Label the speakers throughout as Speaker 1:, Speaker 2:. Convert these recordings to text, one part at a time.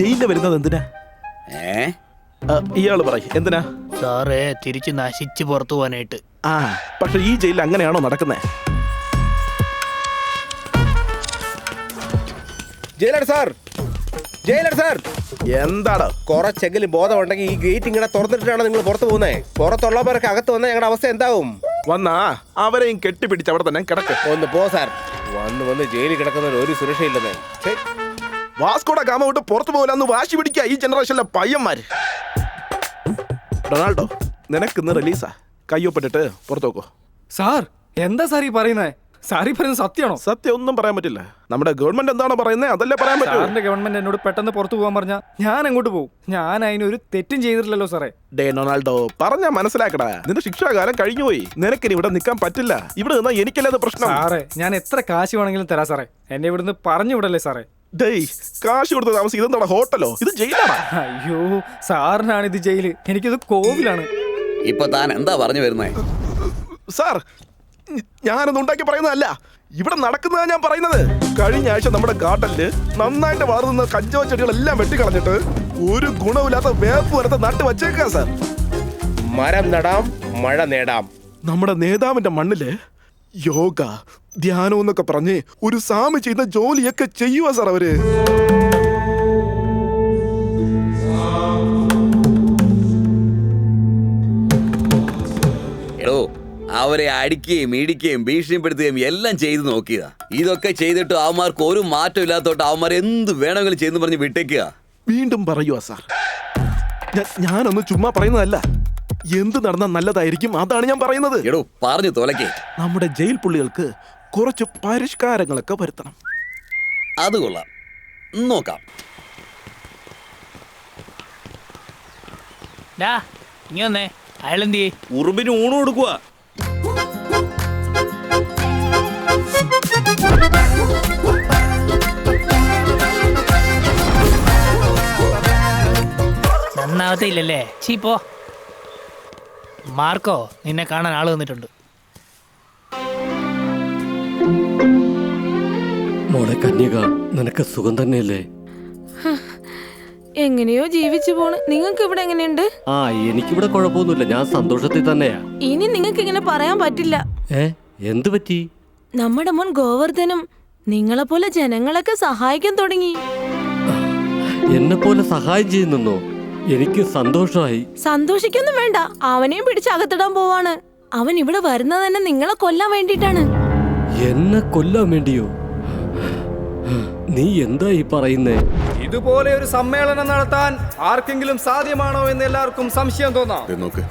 Speaker 1: ജയിലിൽ വരുന്നത് എന്തിനാ? ഇയാള് പറയും എന്തിനാ?
Speaker 2: സാറേ തിരിച്ച് നശിച്ച് പുറത്തു പോകാനായിട്ട്.
Speaker 1: പക്ഷെ ഈ ജയിലിൽ അങ്ങനെയാണോ നടക്കുന്നത്?
Speaker 3: ജയിലർ സാർ, ജയിലർ സാർ,
Speaker 1: എന്താണ്?
Speaker 3: കുറച്ചെങ്കിലും ബോധമുണ്ടെങ്കിൽ ഈ ഗേറ്റ് ഇങ്ങനെ തുറന്നിട്ടാണ് നിങ്ങൾ പുറത്തു പോകുന്നത്. പുറത്തുള്ളവരൊക്കെ അകത്ത് വന്നാൽ ഞങ്ങളുടെ അവസ്ഥ എന്താവും?
Speaker 1: വന്നാ അവരെയും കെട്ടിപ്പിടിച്ച് അവിടെ തന്നെ കിടക്ക്.
Speaker 3: ഒന്ന് പോ സാർ. വന്ന് ജയിലിൽ കിടക്കുന്നതിന് ഒരു സുരക്ഷയില്ലെന്നേ.
Speaker 1: വാസ്കോഡ ഗാമ വിട്ട് പുറത്തു പോകില്ലെന്ന് വാശി പിടിക്കുക ഈ ജനറേഷനിലെ പയ്യന്മാര്. റൊണാൾഡോ, നിനക്കിന്ന് റിലീസാ. കയ്യൊപ്പിട്ടിട്ട് പുറത്തു നോക്കോ.
Speaker 4: സാർ എന്താ സാർ ഈ പറയുന്നത്? സാറി പറയുന്നത് സത്യമാണോ?
Speaker 1: സത്യം ഒന്നും പറയാൻ പറ്റില്ല. നമ്മുടെ ഗവൺമെന്റ് എന്താണോ പറയുന്നത് അതല്ലേ പറയാൻ പറ്റൂ.
Speaker 4: സാറിന്റെ ഗവൺമെന്റ് എന്നോട് പെട്ടെന്ന് പുറത്തു പോകാൻ പറഞ്ഞാൽ ഞാൻ അങ്ങോട്ട് പോകും. ഞാൻ അതിനൊരു തെറ്റും ചെയ്തിട്ടില്ലല്ലോ സാറേ.
Speaker 1: ഡേ റൊണാൾഡോ, പറഞ്ഞാ മനസ്സിലാക്കടാ. നിന്റെ ശിക്ഷാകാലം കഴിഞ്ഞുപോയി. നിനക്കിനി ഇവിടെ നിൽക്കാൻ പറ്റില്ല. ഇവിടെ നിന്നാ എനിക്കല്ലാതെ പ്രശ്നം.
Speaker 4: സാറേ ഞാൻ എത്ര കാശ് വേണമെങ്കിലും തരാം സാറേ. എന്നെ ഇവിടുന്ന് പറഞ്ഞു വിടല്ലേ സാറേ.
Speaker 1: ഡേയ്, കാശ് കൊടുത്ത് താമസിക്കും. ഇതെന്താ ഹോട്ടലോ? ഇത് ജയിലാണോ?
Speaker 4: അയ്യോ സാറിനാണ് ഇത് ജയില്, എനിക്കിത് കോവിലാണ്.
Speaker 5: ഇപ്പൊ താൻ എന്താ പറഞ്ഞു വരുന്നേ?
Speaker 1: സാർ, ഞാനൊന്നും ഉണ്ടാക്കി പറയുന്നതല്ല, ഇവിടെ നടക്കുന്നതാ ഞാൻ പറയുന്നത്. കഴിഞ്ഞ ആഴ്ച നമ്മുടെ ഗാർഡനില് നന്നായിട്ട് വളർന്ന കഞ്ചാവ് ചെടികളെല്ലാം വെട്ടിക്കളഞ്ഞിട്ട് ഒരു ഗുണമില്ലാത്ത വേപ്പ് വരത്തെ നട്ട് വച്ചേക്കാ സാർ.
Speaker 3: മരം നടാം, മഴ നേടാം.
Speaker 1: നമ്മുടെ നേതാവിന്റെ മണ്ണില് യോഗ, ധ്യാനം എന്നൊക്കെ പറഞ്ഞ് ഒരു സ്വാമി ചെയ്യുന്ന ജോലിയൊക്കെ ചെയ്യുക സാർ അവര്.
Speaker 5: എടോ, അവരെ അടിക്കുകയും ഇടിക്കുകയും ഭീഷണിപ്പെടുത്തുകയും എല്ലാം ചെയ്തു നോക്കിയതാ. ഇതൊക്കെ ചെയ്തിട്ട് അവന്മാർക്ക് ഒരു മാറ്റം ഇല്ലാത്തോട്ട് അവന്മാർ എന്ത് വേണമെങ്കിലും ചെയ്തെന്ന് പറഞ്ഞ് വിട്ടേക്കുക.
Speaker 1: വീണ്ടും പറയുക സാർ, ഞാനൊന്നും ചുമ്മാ പറയുന്നതല്ല. എന്ത് നടന്നാൽ നല്ലതായിരിക്കും അതാണ് ഞാൻ പറയുന്നത്.
Speaker 5: എടോ പറഞ്ഞു തോലക്കേ.
Speaker 1: നമ്മുടെ ജയിൽ പുള്ളികൾക്ക് കുറച്ച് പരിഷ്കാരങ്ങളൊക്കെ വരുത്തണം.
Speaker 5: അത് കൊള്ളാം, നോക്കാം.
Speaker 2: ഇനി വന്നേ, അയാളെന്തി
Speaker 6: ഉറുമ്പിന് ഊണ് കൊടുക്കുക.
Speaker 2: നന്നാവത്തെ ഇല്ലല്ലേ? ചീപ്പോ മാർക്കോ, നിന്നെ കാണാൻ ആള് വന്നിട്ടുണ്ട്.
Speaker 7: മോളെ കന്യക, നിനക്ക് സുഖം തന്നെയല്ലേ?
Speaker 8: എങ്ങനെയോ ജീവിച്ചു പോണ്. നിങ്ങൾക്ക് ഇവിടെ എങ്ങനെയുണ്ട്?
Speaker 7: എനിക്കിവിടെ കുഴപ്പമൊന്നുമില്ല, ഞാൻ സന്തോഷത്തിൽ തന്നെയാ.
Speaker 8: ഇനി നിങ്ങൾക്ക് ഇങ്ങനെ പറയാൻ പറ്റില്ല.
Speaker 7: എന്ത് പറ്റി?
Speaker 8: നമ്മുടെ മോൻ ഗോവർദ്ധനം നിങ്ങളെ പോലെ ജനങ്ങളൊക്കെ സഹായിക്കാൻ തുടങ്ങി.
Speaker 7: എന്നെ പോലെ സഹായം ചെയ്യുന്നോ? എനിക്ക് സന്തോഷമായി.
Speaker 8: സന്തോഷിക്കൊന്നും വേണ്ട, അവനെയും പിടിച്ച് അകത്തിടാൻ പോവാണ്. അവൻ ഇവിടെ വരുന്നത് തന്നെ നിങ്ങളെ കൊല്ലാൻ വേണ്ടിട്ടാണ്.
Speaker 7: എന്നെ കൊല്ലാൻ വേണ്ടിയോ? നീ എന്താ ഈ പറയുന്നേ?
Speaker 4: ഇതുപോലെ ഒരു സമ്മേളനം നടത്താൻ ആർക്കെങ്കിലും സാധ്യമാണോ എന്ന് എല്ലാവർക്കും സംശയം തോന്നാം.
Speaker 9: നോക്ക്,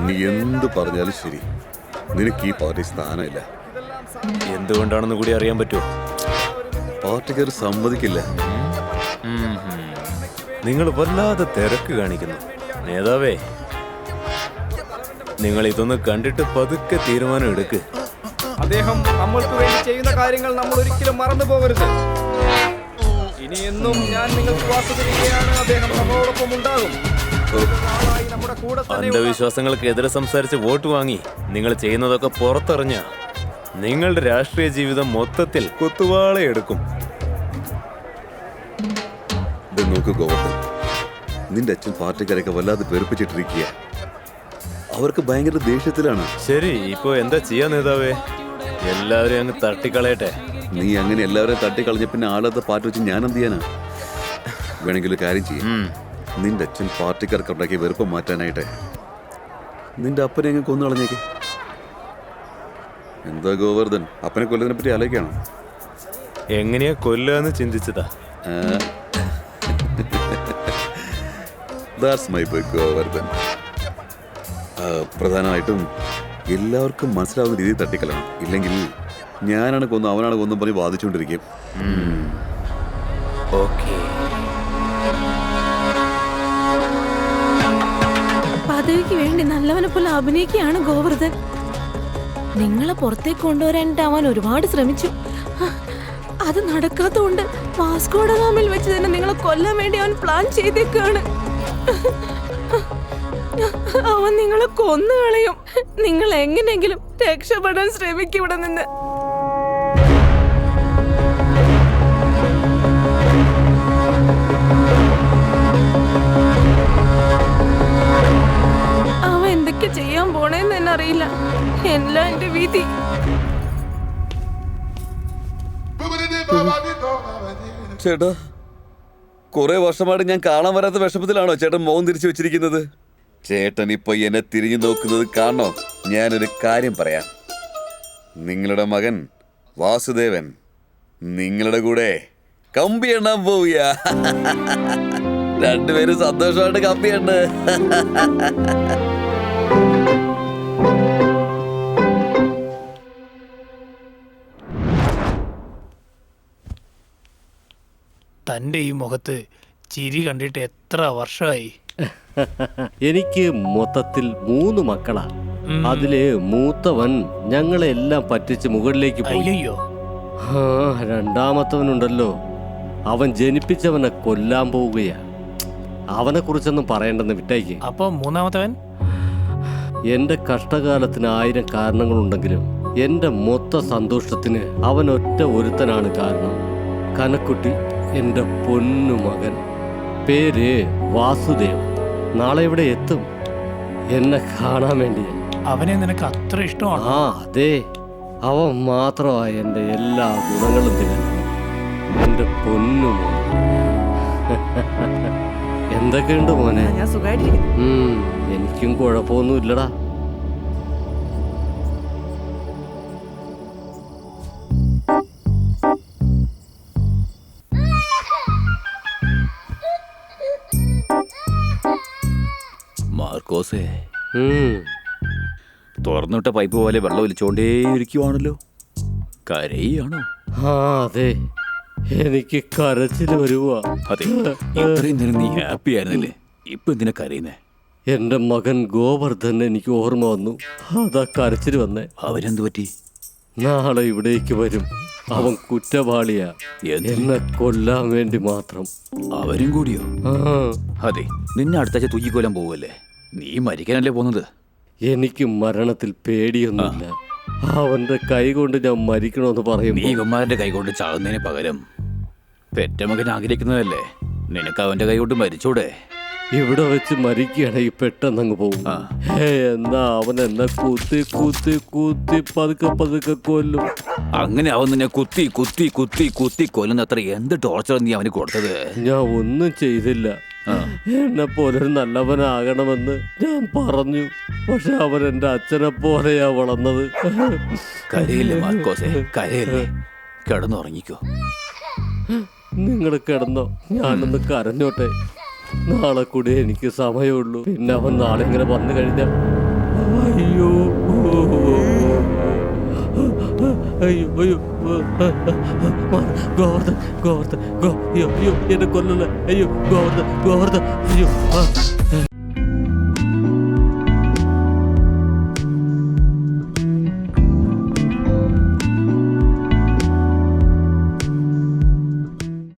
Speaker 9: നീ എന്ത് പറഞ്ഞാലും ശരി, നിനക്ക് ഈ പാർട്ടി സ്ഥാനമില്ല.
Speaker 6: എന്തുകൊണ്ടാണെന്ന് കൂടി അറിയാൻ പറ്റുമോ?
Speaker 9: പാർട്ടിക്കാർ സമ്മതിക്കില്ല.
Speaker 6: നിങ്ങൾ വല്ലാതെ തിരക്ക് കാണിക്കുന്നു. നേതാവേ, നിങ്ങൾ ഇതൊന്ന് കണ്ടിട്ട് പതുക്കെ തീരുമാനം എടുക്ക്.
Speaker 4: അദ്ദേഹം നമ്മൾക്ക് വേണ്ടി ചെയ്യുന്ന കാര്യങ്ങൾ നമ്മൾ ഒരിക്കലും മറന്നു പോകരുത്. ഇനി എന്നും ഞാൻ നിങ്ങൾക്ക് വാക്ക് തരികയാണ്, അദ്ദേഹം നമ്മളോടൊപ്പം ഉണ്ടാകും.
Speaker 6: അന്ധവിശ്വാസങ്ങൾക്കെതിരെ സംസാരിച്ച് വോട്ട് വാങ്ങി നിങ്ങൾ ചെയ്യുന്നതൊക്കെ പുറത്തറിഞ്ഞ നിങ്ങളുടെ രാഷ്ട്രീയ ജീവിതം മൊത്തത്തിൽ കുത്തുവാളയെടുക്കും.
Speaker 9: നോക്ക് ഗോവർദ്ധൻ, നിന്റെ അച്ഛൻ പാർട്ടിക്കാരൊക്കെ വല്ലാതെ പെരുപ്പിച്ചിട്ടിരിക്കുക. അവർക്ക് ഭയങ്കര ദേഷ്യത്തിലാണ്.
Speaker 6: ശരി, ഇപ്പൊ എന്താ ചെയ്യാ നേതാവേ? എല്ലാവരും അങ്ങ് തട്ടിക്കളയട്ടെ.
Speaker 9: നീ അങ്ങനെ എല്ലാവരെയും തട്ടിക്കളഞ്ഞ പിന്നെ ആളത്തെ പാർട്ടി വെച്ച് ഞാൻ എന്ത് ചെയ്യാനാ? വേണമെങ്കിൽ കാര്യം ചെയ്യും, നിന്റെ അച്ഛൻ പാർട്ടിക്കാർക്ക് ഉണ്ടാക്കിയ വെറുപ്പം മാറ്റാനായിട്ട് നിന്റെ അപ്പനെ അങ്ങ് കൊന്നു കളഞ്ഞേക്ക്. എന്താ ഗോവർദ്ധൻ, അപ്പനെ കൊല്ലുന്നതിനെ പറ്റി ആലോചിക്കണം.
Speaker 6: എങ്ങനെയാ കൊല്ലാന്ന് ചിന്തിച്ചതാ?
Speaker 9: That's my boy Govardhan. പ്രധാനമായിട്ടും എല്ലാവർക്കും മനസ്സിലാവുന്ന രീതിയിൽ തട്ടിക്കളയണം. ഇല്ലെങ്കിൽ ഞാനാണ് കൊന്നു അവനാണ് കൊന്നും പറഞ്ഞ് വാദിച്ചുകൊണ്ടിരിക്കും.
Speaker 8: പദവിക്ക് വേണ്ടി നല്ലവനെ പോലെ അഭിനയിക്കുകയാണ് ഗോവർദ്ധൻ. നിങ്ങളെ പുറത്തേക്ക് കൊണ്ടുവരാനായിട്ട് അവൻ ഒരുപാട് ശ്രമിച്ചു. അത് നടക്കാത്തതുകൊണ്ട് വാസ്കോ ഡ ഗാമയിൽ വെച്ച് തന്നെ നിങ്ങളെ കൊല്ലാൻ വേണ്ടി അവൻ പ്ലാൻ ചെയ്തേക്കാണ്. അവൻ നിങ്ങളെ കൊന്നുകളയും. നിങ്ങൾ എങ്ങനെയെങ്കിലും രക്ഷപ്പെടാൻ ശ്രമിക്കും ഇവിടെ നിന്ന്. പറ്റില്ല. എല്ലാം എന്റെ വിധി.
Speaker 9: ചേട്ടാ, കുറെ വർഷമായിട്ട് ഞാൻ കാണാൻ വരാത്ത വിഷമത്തിലാണോ ചേട്ടൻ മോൻ തിരിച്ചു വെച്ചിരിക്കുന്നത്? ചേട്ടൻ ഇപ്പൊ എന്നെ തിരിഞ്ഞു നോക്കുന്നത് കാണോ? ഞാനൊരു കാര്യം പറയാം. നിങ്ങളുടെ മകൻ വാസുദേവൻ നിങ്ങളുടെ കൂടെ കമ്പി എണ്ണാൻ പോവുക. രണ്ടുപേരും സന്തോഷമായിട്ട് കമ്പി എണ്ണ.
Speaker 2: തന്റെ ഈ മുഖത്ത് ചിരി കണ്ടിട്ട് എത്ര വർഷമായി?
Speaker 7: എനിക്ക് മൊത്തത്തിൽ 3 മക്കളാ. അതില് മൂത്തവൻ ഞങ്ങളെല്ലാം പറ്റിച്ച് മുകളിലേക്ക് പോയി.
Speaker 2: അയ്യോ,
Speaker 7: രണ്ടാമത്തവനുണ്ടല്ലോ, അവൻ ജനിപ്പിച്ചവനെ കൊല്ലാൻ പോവുകയാ. അവനെ കുറിച്ചൊന്നും പറയണ്ടെന്ന് വിട്ടേക്ക്.
Speaker 2: അപ്പൊ മൂന്നാമത്തവൻ?
Speaker 7: എന്റെ കഷ്ടകാലത്തിന് 1000 കാരണങ്ങളുണ്ടെങ്കിലും എന്റെ മൊത്ത സന്തോഷത്തിന് അവൻ ഒറ്റ ഒരുത്തനാണ് കാരണം. കനക്കുട്ടി, എന്റെ പൊന്നു മകൻ. പേര് വാസുദേവൻ. നാളെ ഇവിടെ എത്തും എന്നെ കാണാൻ വേണ്ടി.
Speaker 2: അവനെ നിനക്ക് അത്ര ഇഷ്ടമാണ്?
Speaker 7: ആ അതെ, അവൻ മാത്രമായി എന്റെ എല്ലാ ഗുണങ്ങളും തികഞ്ഞു. എന്റെ പൊന്നു മോൻ. എന്തൊക്കെയുണ്ട് മോനെ?
Speaker 8: ഞാൻ സുഖമായിട്ടിരിക്കുന്നു.
Speaker 7: എനിക്കും കുഴപ്പമൊന്നുമില്ലടാ.
Speaker 5: മാർക്കോസേ,
Speaker 9: തുറന്നിട്ട പൈപ്പ് പോലെ വെള്ളം ഒലിച്ചോണ്ടേയിരിക്കുവാണല്ലോ. കരയാണോ?
Speaker 7: ആ അതെ, എനിക്ക് കരച്ചിൽ വരുവാ.
Speaker 9: അതെ, ഇത്രയും നേരം നീ ഹാപ്പി ആയിരുന്നില്ലേ? ഇപ്പൊ എന്തിനാ കരയുന്നേ?
Speaker 7: എന്റെ മകൻ ഗോവർദ്ധൻ എനിക്ക് ഓർമ്മ വന്നു. അതാ കരച്ചിൽ വന്നേ.
Speaker 9: അവരെന്തു പറ്റി?
Speaker 7: നാളെ ഇവിടേക്ക് വരും. അവൻ കുറ്റവാളിയാ. എന്നെ കൊല്ലാൻ വേണ്ടി മാത്രം.
Speaker 9: അവരും കൂടിയോ?
Speaker 7: ആ,
Speaker 9: അതെ, നിന്നെ അടുത്താഴ്ച തൂക്കിക്കൊല്ലാൻ പോവല്ലേ? നീ മരിക്കാനല്ലേ പോകുന്നത്?
Speaker 7: എനിക്ക് മരണത്തിൽ പേടിയൊന്നുമില്ല. അവന്റെ കൈ കൊണ്ട് ഞാൻ മരിക്കണമെന്ന് പറയും.
Speaker 9: നീ ഇവന്മാരുടെ കൈ കൊണ്ട് ചാകുന്നതിന് പകരം പെറ്റ മകൻ ആഗ്രഹിക്കുന്നതല്ലേ? നിനക്ക് അവന്റെ കൈ കൊണ്ട് മരിച്ചൂടെ?
Speaker 7: ഇവിടെ വെച്ച് മരിക്കുകയാണെങ്കിൽ പെട്ടെന്നങ്ങ് പോകും. എന്നാ അവൻ എന്നെ കുത്തി കുത്തി കുത്തി പതുക്കെ പതുക്കെ കൊല്ലും.
Speaker 9: അങ്ങനെ അവൻ നിന്നെ കുത്തി കുത്തി കുത്തി കുത്തി കൊല്ലുന്നത്ര എന്ത് ടോർച്ചർ നീ അവന് കൊടുത്തത്?
Speaker 7: ഞാൻ ഒന്നും ചെയ്തില്ല. എന്നെ പോലെ ഒരു നല്ലവനാകണമെന്ന് ഞാൻ പറഞ്ഞു. പക്ഷെ അവൻ എന്റെ അച്ഛനെ പോലെയാ വളർന്നത്.
Speaker 9: കരയില്ലേ മാർക്കോസേ, കരയില്ലേ? കിടന്നുറങ്ങിക്കോ.
Speaker 7: നിങ്ങൾ കിടന്നോ, ഞാനൊന്ന് കരഞ്ഞോട്ടെ. നാളെ കൂടി എനിക്ക് സമയമുള്ളൂ. പിന്നെ അവൻ നാളെ ഇങ്ങനെ വന്നു കഴിഞ്ഞാൽ അയ്യോ അയ്യോ അയ്യോ ഗോവർദ്ധൻ ഗോവർദ്ധൻ അയ്യോ അയ്യോ എന്നെ കൊല്ലല്ലേ. അയ്യോ ഗോവർദ്ധൻ ഗോവർദ്ധൻ അയ്യോ.